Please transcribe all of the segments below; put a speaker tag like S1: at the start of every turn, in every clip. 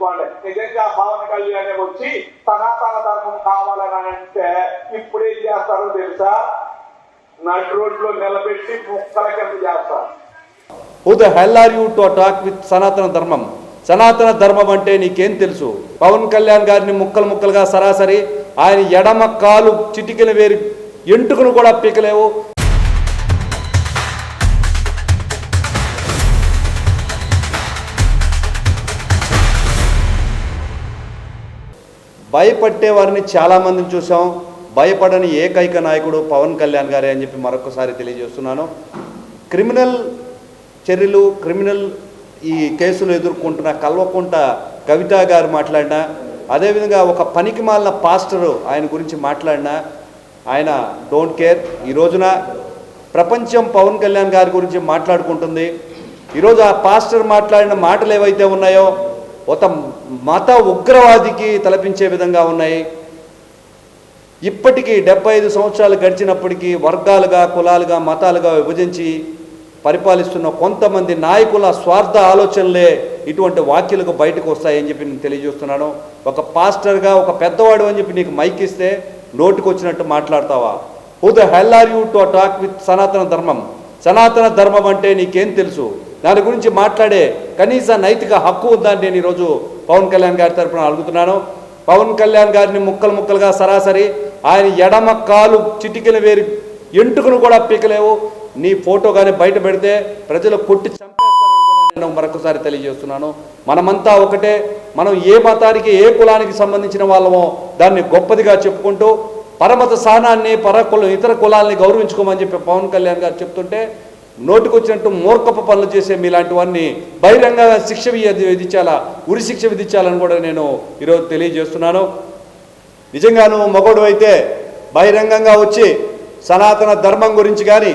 S1: ఆలోచించుకోండి. నిజంగా పవన్ కళ్యాణ్ వచ్చి సనాతన ధర్మం కావాలని అంటే ఇప్పుడు ఏం చేస్తారో తెలుసా? నడు రోడ్లో నిలబెట్టి ముక్కల కింద చేస్తారు.
S2: Who the hell are you to talk with సనాతన ధర్మం? సనాతన ధర్మం అంటే నీకేం తెలుసు? పవన్ కళ్యాణ్ గారిని ముక్కలు ముక్కలుగా సరాసరి ఆయన ఎడమ కాలు చిటికెన వేరి ఎంటుకను కూడా పీకలేవు. భయపట్టే వారిని చాలామందిని చూసాం. భయపడని ఏకైక నాయకుడు పవన్ కళ్యాణ్ గారే అని చెప్పి మరొకసారి తెలియజేస్తున్నాను. క్రిమినల్ చర్యలు, క్రిమినల్ ఈ కేసులు ఎదుర్కొంటున్న కల్వకుంట కవిత గారు మాట్లాడినా, అదేవిధంగా ఒక పనికి మాలిన పాస్టరు ఆయన గురించి మాట్లాడినా ఆయన డోంట్ కేర్. ఈ రోజున ప్రపంచం పవన్ కళ్యాణ్ గారి గురించి మాట్లాడుకుంటుంది. ఈరోజు ఆ పాస్టర్ మాట్లాడిన మాటలు ఏవైతే ఉన్నాయో ఒక మత ఉగ్రవాదికి తలపించే విధంగా ఉన్నాయి. ఇప్పటికీ 75 సంవత్సరాలు గడిచినప్పటికీ వర్గాలుగా, కులాలుగా, మతాలుగా విభజించి పరిపాలిస్తున్న కొంతమంది నాయకుల స్వార్థ ఆలోచనలే ఇటువంటి వాక్యాలకు బయటకు వస్తాయని చెప్పి నేను తెలియజేస్తున్నాను. ఒక పాస్టర్గా, ఒక పెద్దవాడు అని చెప్పి నీకు మైక్ ఇస్తే నోటికి వచ్చినట్టు మాట్లాడతావా? Who the hell are you to talk with Sanatana ధర్మం? సనాతన ధర్మం అంటే నీకేం తెలుసు? దాని గురించి మాట్లాడే కనీస నైతిక హక్కు ఉందని నేను ఈరోజు పవన్ కళ్యాణ్ గారి తరఫున అడుగుతున్నాను. పవన్ కళ్యాణ్ గారిని ముక్కలు ముక్కలుగా సరాసరి ఆయన ఎడమ కాలు చిటికెన వేరి ఎంటుకను కూడా పీకలేవు. నీ ఫోటో కానీ బయట పెడితే ప్రజలు కొట్టి చంపేస్తారని కూడా నేను మరొకసారి తెలియజేస్తున్నాను. మనమంతా ఒకటే. మనం ఏ మతానికి, ఏ కులానికి సంబంధించిన వాళ్ళమో దాన్ని గొప్పదిగా చెప్పుకుంటూ పరమత స్థానాన్ని, ఇతర కులాలని గౌరవించుకోమని చెప్పి పవన్ కళ్యాణ్ గారు చెప్తుంటే నోటికొచ్చినట్టు మూర్ఖపు పనులు చేసే మీలాంటి వారిని బహిరంగంగా శిక్ష విధించాలా, ఉరి శిక్ష విధించాలని కూడా నేను ఈరోజు తెలియజేస్తున్నాను. నిజంగా నువ్వు మగోడు అయితే బహిరంగంగా వచ్చి సనాతన ధర్మం గురించి కానీ,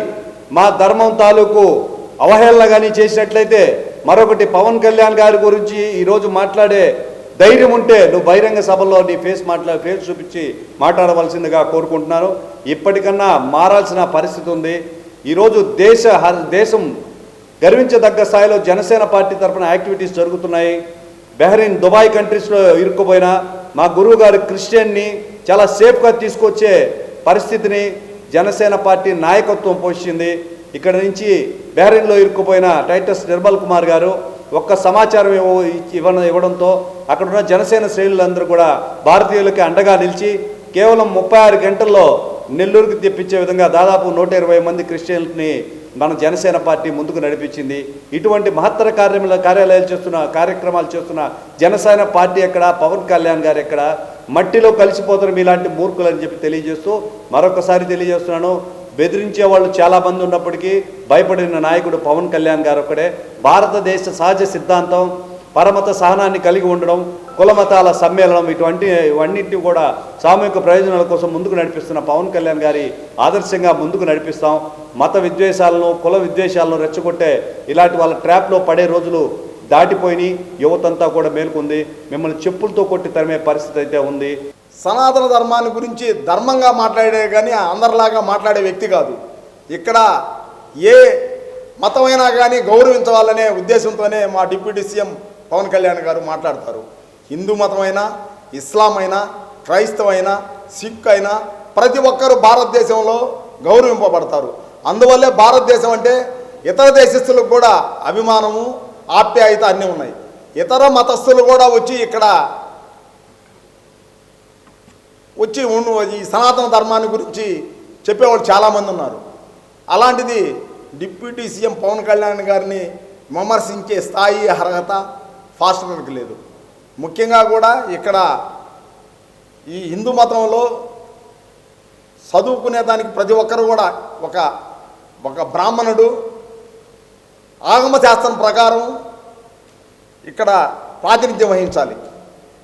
S2: మా ధర్మం తాలూకు అవహేళన కానీ చేసినట్లయితే, మరొకటి పవన్ కళ్యాణ్ గారి గురించి ఈరోజు మాట్లాడే ధైర్యం ఉంటే నువ్వు బహిరంగ సభల్లో నీ ఫేస్ చూపించి మాట్లాడవలసిందిగా కోరుకుంటున్నాను. ఇప్పటికన్నా మారాల్సిన పరిస్థితి ఉంది. ఈరోజు దేశం గర్వించదగ్గ స్థాయిలో జనసేన పార్టీ తరఫున యాక్టివిటీస్ జరుగుతున్నాయి. బహ్రెయిన్, దుబాయ్ కంట్రీస్లో ఇరుక్కుపోయిన మా గురువు గారు క్రిస్టియన్ని చాలా సేఫ్గా తీసుకొచ్చే పరిస్థితిని జనసేన పార్టీ నాయకత్వం పోషించింది. ఇక్కడ నుంచి బహ్రెయిన్లో ఇరుక్కుపోయిన టైటస్ నిర్మల్ కుమార్ గారు ఒక్క సమాచారం ఇవ్వడంతో అక్కడున్న జనసేన శ్రేణులందరూ కూడా భారతీయులకి అండగా నిలిచి కేవలం 36 గంటల్లో నెల్లూరుకి తెప్పించే విధంగా దాదాపు 120 మంది క్రిస్టియన్స్ని మన జనసేన పార్టీ ముందుకు నడిపించింది. ఇటువంటి మహత్తర కార్యక్రమాలు చేస్తున్న జనసేన పార్టీ ఎక్కడ, పవన్ కళ్యాణ్ గారు ఎక్కడ? మట్టిలో కలిసిపోతున్న మీలాంటి మూర్ఖులని చెప్పి తెలియజేస్తూ మరొకసారి తెలియజేస్తున్నాను. బెదిరించే వాళ్ళు చాలామంది ఉన్నప్పటికీ భయపడిన నాయకుడు పవన్ కళ్యాణ్ గారు ఒక్కడే. భారతదేశ సహజ సిద్ధాంతం పరమత సహనాన్ని కలిగి ఉండడం, కులమతాల సమ్మేళనం, ఇవన్నింటినీ కూడా సామూహిక ప్రయోజనాల కోసం ముందుకు నడిపిస్తున్న పవన్ కళ్యాణ్ గారి ఆదర్శంగా ముందుకు నడిపిస్తాం. మత విద్వేషాలను, కుల విద్వేషాలను రెచ్చగొట్టే ఇలాంటి వాళ్ళ ట్రాప్లో పడే రోజులు దాటిపోయి యువతంతా కూడా మేలుకుంది. మిమ్మల్ని చెప్పులతో కొట్టి తరిమే పరిస్థితి అయితే ఉంది.
S3: సనాతన ధర్మాన్ని గురించి ధర్మంగా మాట్లాడే కానీ అందరిలాగా మాట్లాడే వ్యక్తి కాదు. ఇక్కడ ఏ మతమైనా కానీ గౌరవించవాలనే ఉద్దేశంతోనే మా డిప్యూటీ సీఎం పవన్ కళ్యాణ్ గారు మాట్లాడతారు. హిందూ మతమైనా, ఇస్లాం అయినా, క్రైస్తవైనా, సిక్ అయినా ప్రతి ఒక్కరూ భారతదేశంలో గౌరవింపబడతారు. అందువల్లే భారతదేశం అంటే ఇతర దేశస్తులకు కూడా అభిమానము, ఆప్యాయత అన్నీ ఉన్నాయి. ఇతర మతస్థులు కూడా వచ్చి ఇక్కడ ఈ సనాతన ధర్మాన్ని గురించి చెప్పేవాళ్ళు చాలామంది ఉన్నారు. అలాంటిది డిప్యూటీ సీఎం పవన్ కళ్యాణ్ గారిని విమర్శించే స్థాయి, అర్హత ఫాస్టర్కి లేదు. ముఖ్యంగా కూడా ఇక్కడ ఈ హిందూ మతంలో చదువుకునే దానికి ప్రతి ఒక్కరు కూడా ఒక బ్రాహ్మణుడు ఆగమ శాస్త్రం ప్రకారం ఇక్కడ ప్రాతినిధ్యం వహించాలి.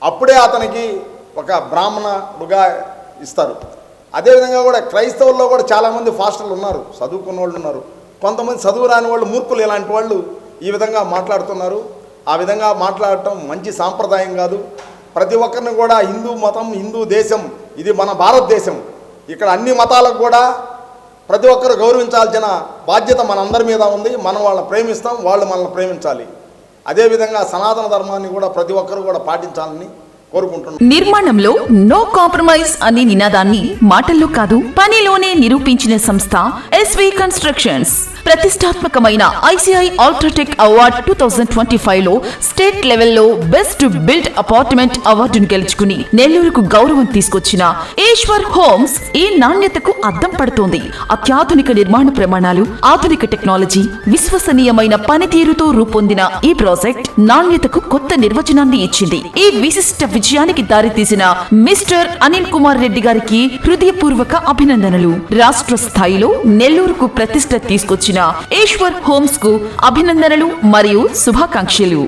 S3: అప్పుడే అతనికి ఒక బ్రాహ్మణుడుగా ఇస్తారు. అదేవిధంగా కూడా క్రైస్తవుల్లో కూడా చాలామంది ఫాస్టర్లు ఉన్నారు, చదువుకున్న వాళ్ళు ఉన్నారు. కొంతమంది చదువు రాని వాళ్ళు, మూర్ఖులు, ఇలాంటి వాళ్ళు ఈ విధంగా మాట్లాడుతున్నారు. ఆ విధంగా మాట్లాడటం మంచి సాంప్రదాయం కాదు. ప్రతి ఒక్కరిని కూడా హిందూ మతం, హిందూ దేశం ఇది మన భారతదేశం. ఇక్కడ అన్ని మతాలకు కూడా ప్రతి ఒక్కరు గౌరవించాల్సిన బాధ్యత మనందరి మీద ఉంది. మనం వాళ్ళని ప్రేమిస్తాం, వాళ్ళు మనల్ని ప్రేమించాలి. అదేవిధంగా సనాతన ధర్మాన్ని కూడా ప్రతి ఒక్కరు కూడా పాటించాలని కోరుకుంటున్నాను.
S4: నిర్మాణంలో నో కాంప్రమైజ్ అనే నినాదాన్ని మాటల్లో కాదు పనిలోనే నిరూపించిన సంస్థ ఎస్వి కన్స్ట్రక్షన్స్. ప్రతిష్టాత్మకమైన ఐసిఐ అల్ట్రాటెక్ అవార్డ్ 2025 లో స్టేట్ లెవెల్లో బెస్ట్ బిల్డ్ అపార్ట్మెంట్ అవార్డును గెలుచుకుని నెల్లూరుకు గౌరవం తీసుకొచ్చిన ఈశ్వర్ హోమ్స్ ఈ నాణ్యతకు అద్దం పడుతోంది. అత్యాధునిక నిర్మాణ ప్రమాణాలు, ఆధునిక టెక్నాలజీ, విశ్వసనీయమైన పనితీరుతో రూపొందిన ఈ ప్రాజెక్ట్ నాణ్యతకు కొత్త నిర్వచనాన్ని ఇచ్చింది. ఈ విశిష్ట విజయానికి దారితీసిన మిస్టర్ అనిల్ కుమార్ రెడ్డి గారికి హృదయపూర్వక అభినందనలు. రాష్ట్ర స్థాయిలో నెల్లూరుకు ప్రతిష్ట తీసుకొచ్చిన ఈశ్వర్ హోమ్స్ కు అభినందనలు మరియు శుభాకాంక్షలు.